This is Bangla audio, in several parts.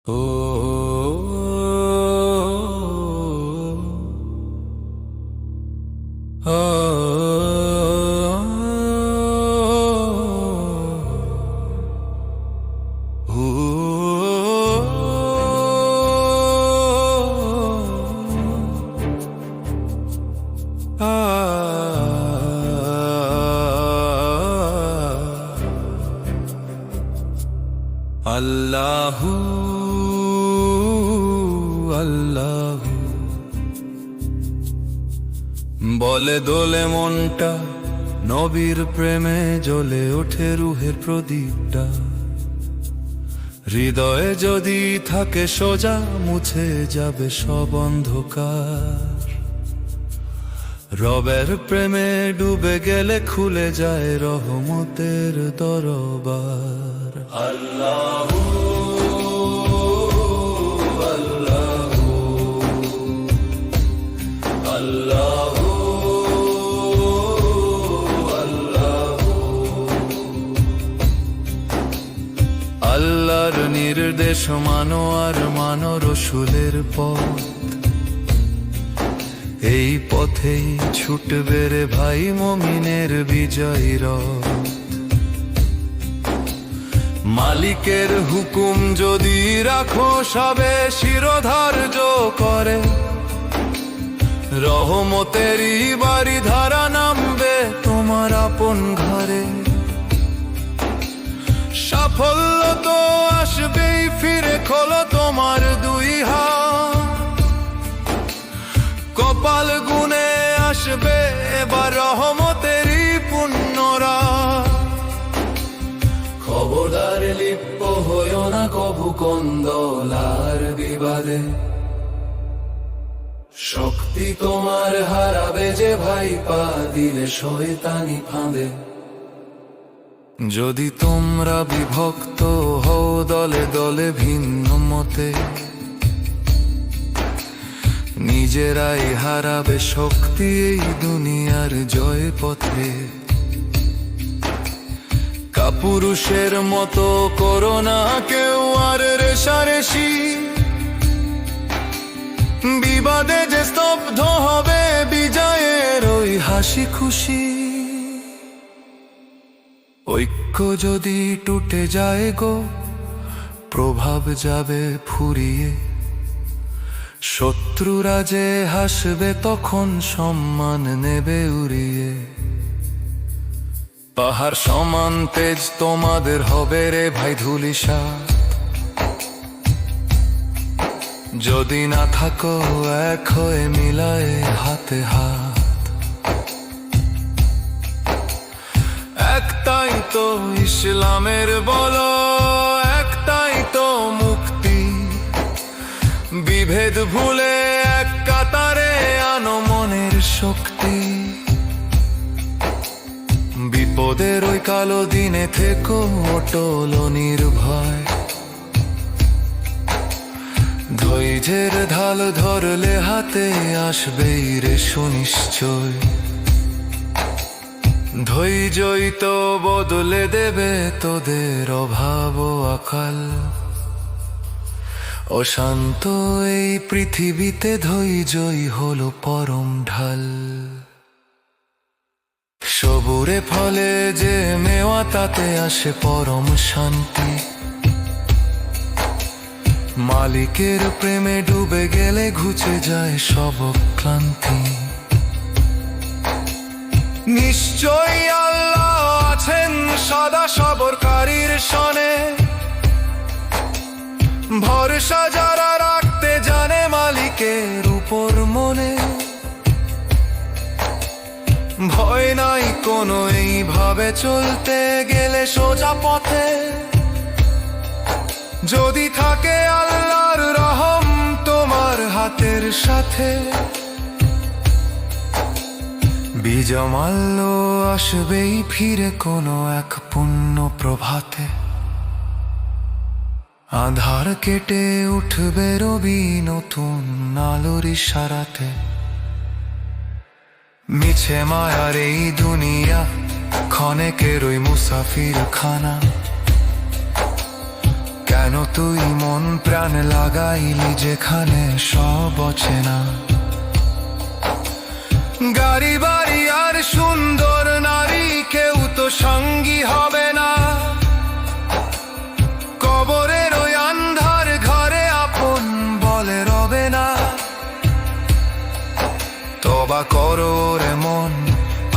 ও আল্লাহু আল্লাহু বলে দোলে মনটা, নবীর প্রেমে জ্বলে ওঠে রুহের প্রদীপটা। হৃদয়ে যদি থাকে সোজা, মুছে যাবে সব অন্ধকার। রবের প্রেমে ডুবে গেলে খুলে যায় রহমতের দরবার। আল্লাহু আল্লাহু আল্লাহু আল্লাহু আল্লাহর নির্দেশ মানো আর মানো রসুলের পথ। এই পথেই ছুটবে রে ভাই মুমিনের বিজয়ী রথ। মালিকের হুকুম যদি রাখো সবে শিরোধার্য করে, রহমতেরই বাড়ি ধারা নামবে তোমার আপন ঘরে। সাফল্য তো আসবেই, ফিরে খোলো তোমার দুই হাত। কপাল গুনে আসবে এবার রহমতেরই পুণ্যরা। খবরদার লিপ্ত হইও না কভু কন্দলার বিবাদে। শক্তি তোমার হারাবে যে ভাই, পা দিলে শয়তানি ফাঁদে। যদি তোমরা বিভক্ত হও দলে দলে ভিন্ন মতে, নিজেরাই হারাবে শক্তি এই দুনিয়ার জয় পথে। কাপুরুষের মতো করো না কেউ আর রেশারেশি, বিবাদে যে স্তব্ধ হবে বিজয়ের ওই হাসি খুশি। ঐক্য যদি টুটে যায় গো, প্রভাব যাবে ফুরিয়ে। শত্রুরা যে হাসবে তখন সম্মান নেবে উড়িয়ে। পাহাড় সমান তেজ তোমাদের হবে রে ভাই ধূলিসাৎ। যদি না থাকো এক হয়ে মিলায়ে হাতে হাত। একটাই তো ইসলামের বলো, একটাই তো মুক্তি। বিভেদ ভুলে এক কাতারে আনো মনের শক্তি। বিপদের ওই কালো দিনে থেকো অটল নির্ভয়। ধৈর্যের ঢাল ধরলে হাতে আসবেই রে সুনিশ্চয়। ধৈর্যই তো বদলে দেবে তোদের অভাব ও আকাল। অশান্ত এই পৃথিবীতে ধৈর্যই হলো পরম ঢাল। সবুরে ফলে যে মেওয়া তাতে আসে পরম শান্তি। মালিকের প্রেমে ডুবে গেলে ঘুচে যায় সব ক্লান্তি। নিশ্চয়ই আল্লাহ আছেন সদা সবরকারীর সনে। ভরসা যারা রাখতে জানে মালিকের উপর মনে। ভয় নাই কোনো এইভাবে চলতে গেলে সোজা পথে। যদি থাকে আল্লাহর রহম তোমার হাতের সাথে। বিজমাল্য আসবেই ফিরে কোনো এক পুণ্য প্রভাতে। আধার কেটে উঠবে রবি নতুন আলোর ইশারাতে। মিছে মায়ার এই দুনিয়া ক্ষণেকের ওই মুসাফির খানা। কেন তুই মন প্রাণ লাগাইলি যেখানে সব অচেনা? গাড়ি বাড়ি আর সুন্দর নারী কেউ তো সঙ্গী হবে না। কবরের ওই আন্ধার ঘরে আপন বলে রবে না। তবা করো রে মন,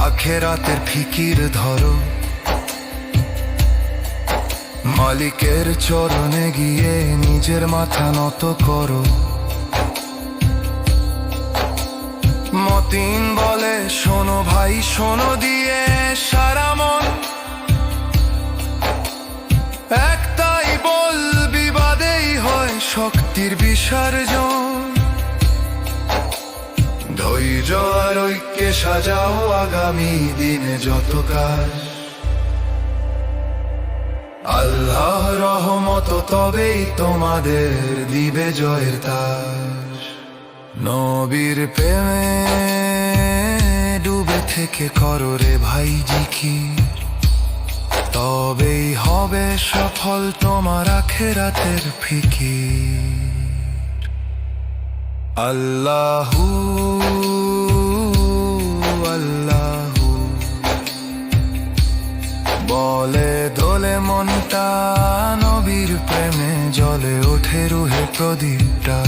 আখেরাতের ফিকির ধরো। মালিকের চরণে গিয়ে নিজের মাথা নত করো। মতিন বলে শোনো ভাই শোনো দিয়ে সারা মন, একটাই বল বিবাদেই হয় শক্তির বিসর্জন। ধৈর্য আর ঐক্যে সাজাও আগামী দিনে যত কাজ। আল্লাহ রহমত তবেই তোমাদের দিবে জয়ের তাজ। নবীর প্রেমে ডুবে থেকে করো রে ভাই জিকির, তবেই হবে সফল তোমার আখেরাতের ফিকির। আল্লাহু আল্লাহু বলে দোলে মনটা, নবীর প্রেমে জ্বলে ওঠে রুহে প্রদীপটা।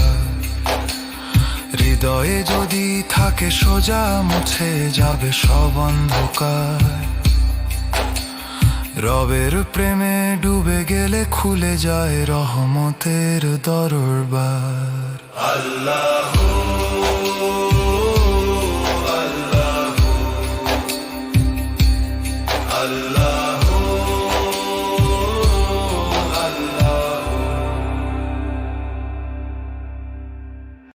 হৃদয়ে যদি থাকে সোজা মুছে যাবে সব অন্ধকার। রবের প্রেমে ডুবে গেলে খুলে যায় রহমতের দরবার। আল্লাহু